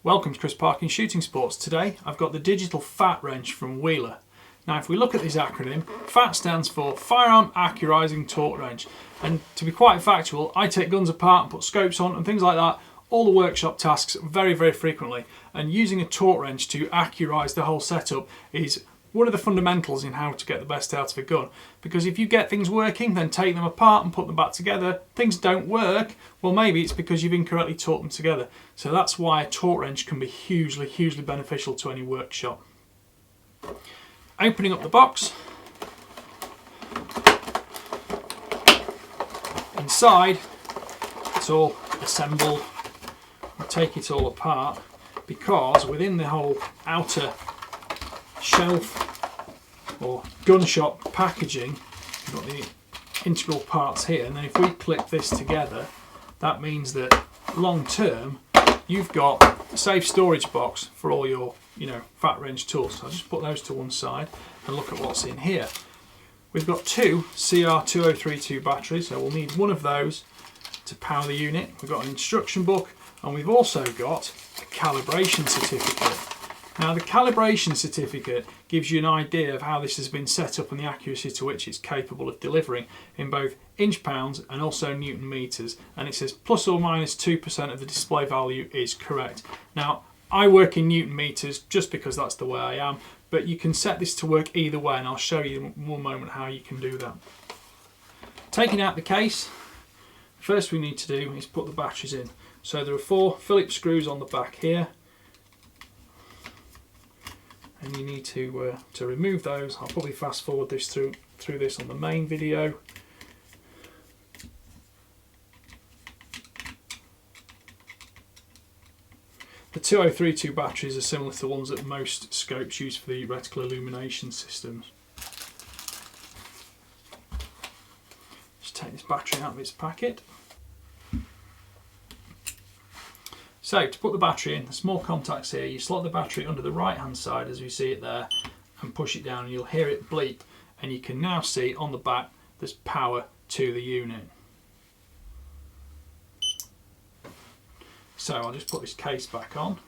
Welcome to Chris Parkin Shooting Sports. Today I've got the digital FAT wrench from Wheeler. Now if we look at this acronym, FAT stands for Firearm Accurizing Torque Wrench, and to be quite factual, I take guns apart and put scopes on and things like that, all the workshop tasks very frequently, and using a torque wrench to accurize the whole setup is one of the fundamentals in how to get the best out of a gun. Because if you get things working, then take them apart and put them back together, things don't work, well maybe it's because you've incorrectly torqued them together. So that's why a torque wrench can be hugely beneficial to any workshop. Opening up the box, inside it's all assembled. I'll take it all apart because within the whole outer shelf or gun shop packaging, you've got the integral parts here, and then if we clip this together, that means that long term you've got a safe storage box for all your fat wrench tools. So I'll just put those to one side and look at what's in here. We've got two CR2032 batteries, so we'll need one of those to power the unit. We've got an instruction book, and we've also got a calibration certificate. Now the calibration certificate gives you an idea of how this has been set up and the accuracy to which it's capable of delivering in both inch pounds and also Newton meters, and it says plus or minus 2% of the display value is correct. Now I work in Newton meters just because that's the way I am, but you can set this to work either way, and I'll show you in one moment how you can do that. Taking out the case, first we need to do is put the batteries in. So there are 4 Phillips screws on the back here, and you need to remove those. I'll probably fast forward this through this on the main video. The 2032 batteries are similar to the ones that most scopes use for the reticle illumination systems. Just take this battery out of its packet. So to put the battery in, the small contacts here, you slot the battery under the right hand side as we see it there and push it down, and you'll hear it bleep, and you can now see on the back there's power to the unit. So I'll just put this case back on.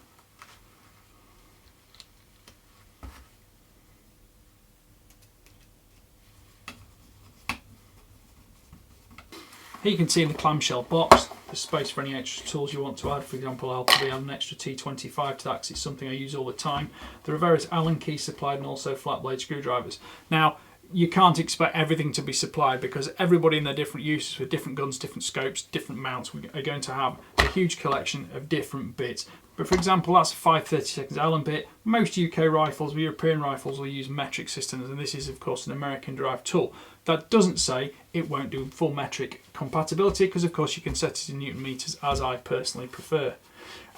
Here you can see in the clamshell box there's space for any extra tools you want to add. For example, I'll probably add an extra T25 to that because it's something I use all the time. There are various Allen keys supplied and also flat blade screwdrivers. Now, you can't expect everything to be supplied because everybody in their different uses with different guns, different scopes, different mounts are going to have a huge collection of different bits. But for example, that's a 5/32 Allen bit. Most UK rifles, European rifles, will use metric systems, and this is of course an American derived tool. That doesn't say it won't do full metric compatibility, because of course you can set it in Newton meters as I personally prefer.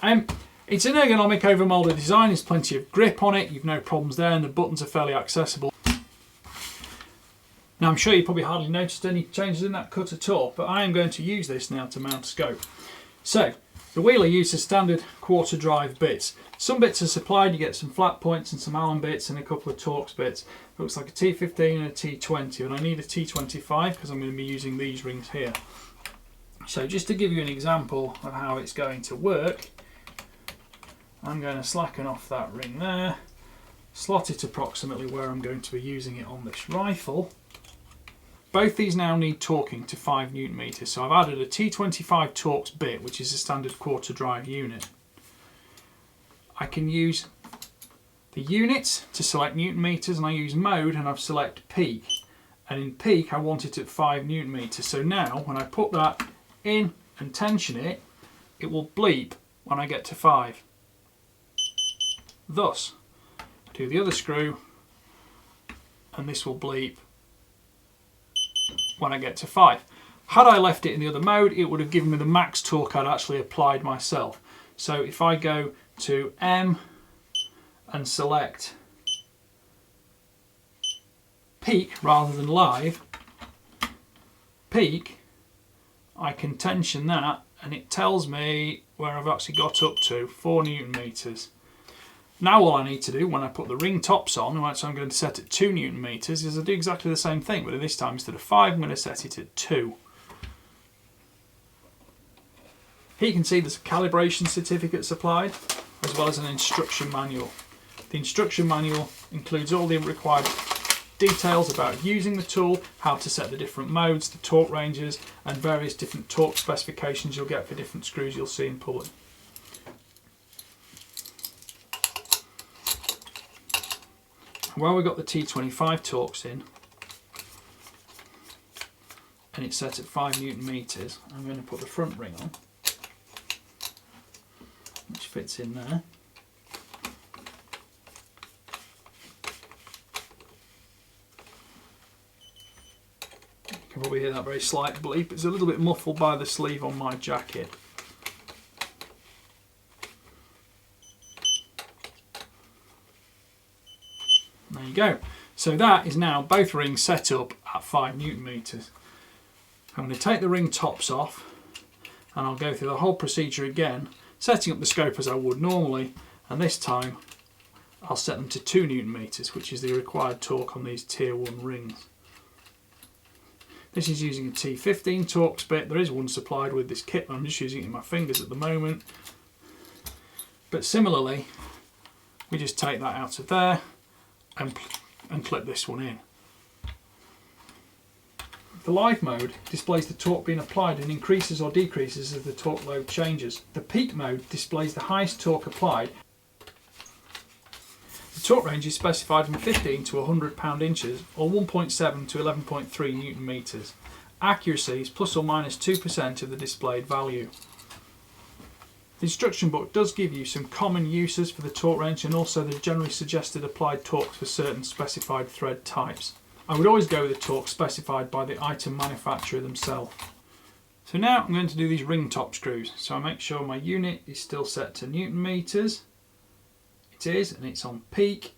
It's an ergonomic overmolded design, there's plenty of grip on it, you've no problems there, and the buttons are fairly accessible. Now I'm sure you probably hardly noticed any changes in that cut at all, but I am going to use this now to mount a scope. So, the Wheeler uses standard quarter drive bits. Some bits are supplied, you get some flat points and some Allen bits and a couple of Torx bits. It looks like a T15 and a T20, and I need a T25 because I'm going to be using these rings here. So just to give you an example of how it's going to work, I'm going to slacken off that ring there, slot it approximately where I'm going to be using it on this rifle. Both these now need torquing to 5 Newton meters, so I've added a T25 Torx bit, which is a standard quarter drive unit. I can use the units to select Newton meters, and I use mode and I've selected peak. And in peak I want it at 5 Newton meters. So now when I put that in and tension it, it will bleep when I get to 5. Thus, I do the other screw and this will bleep when I get to 5. Had I left it in the other mode, it would have given me the max torque I'd actually applied myself. So if I go to M and select peak rather than live, peak, I can tension that and it tells me where I've actually got up to, 4 Newton meters. Now all I need to do when I put the ring tops on, so I'm going to set at 2 Newton meters, is I do exactly the same thing, but this time instead of 5 I'm going to set it at 2. Here you can see there's a calibration certificate supplied, as well as an instruction manual. The instruction manual includes all the required details about using the tool, how to set the different modes, the torque ranges, and various different torque specifications you'll get for different screws you'll see in pulling. While we've got the T25 torques in, and it's set at 5 Newton meters, I'm going to put the front ring on, which fits in there. You can probably hear that very slight bleep. It's a little bit muffled by the sleeve on my jacket. There you go. So that is now both rings set up at 5 Newton meters. I'm going to take the ring tops off and I'll go through the whole procedure again, setting up the scope as I would normally, and this time I'll set them to 2 Newton meters, which is the required torque on these tier 1 rings. This is using a T15 Torx bit. There is one supplied with this kit, but I'm just using it in my fingers at the moment. But similarly, we just take that out of there and clip this one in. The live mode displays the torque being applied and increases or decreases as the torque load changes. The peak mode displays the highest torque applied. The torque range is specified from 15 to 100 pound-inches or 1.7 to 11.3 Newton meters. Accuracy is plus or minus 2% of the displayed value. The instruction book does give you some common uses for the torque range and also the generally suggested applied torques for certain specified thread types. I would always go with the torque specified by the item manufacturer themselves. So now I'm going to do these ring top screws. So I make sure my unit is still set to Newton meters. It is, and it's on peak,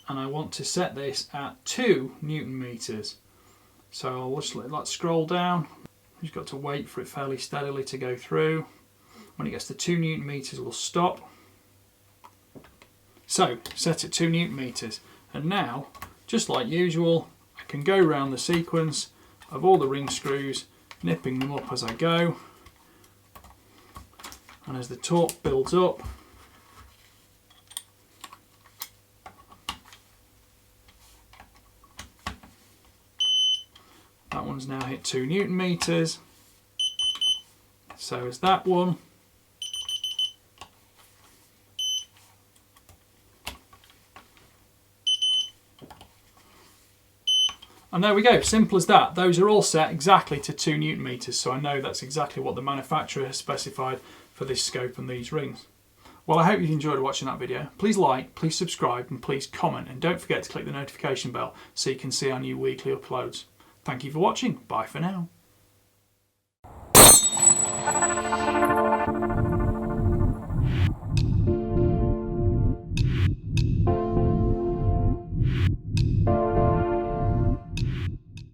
and I want to set this at 2 Newton meters. So I'll just let that scroll down. You've got to wait for it fairly steadily to go through. When it gets to 2 Newton meters, we'll stop. So set at 2 Newton meters, and now, just like usual, I can go around the sequence of all the ring screws, nipping them up as I go, and as the torque builds up, that one's now hit 2 Newton meters, so is that one. And there we go, simple as that. Those are all set exactly to 2 Newton meters, so I know that's exactly what the manufacturer has specified for this scope and these rings. Well, I hope you've enjoyed watching that video. Please like, please subscribe, and please comment, and don't forget to click the notification bell so you can see our new weekly uploads. Thank you for watching. Bye for now.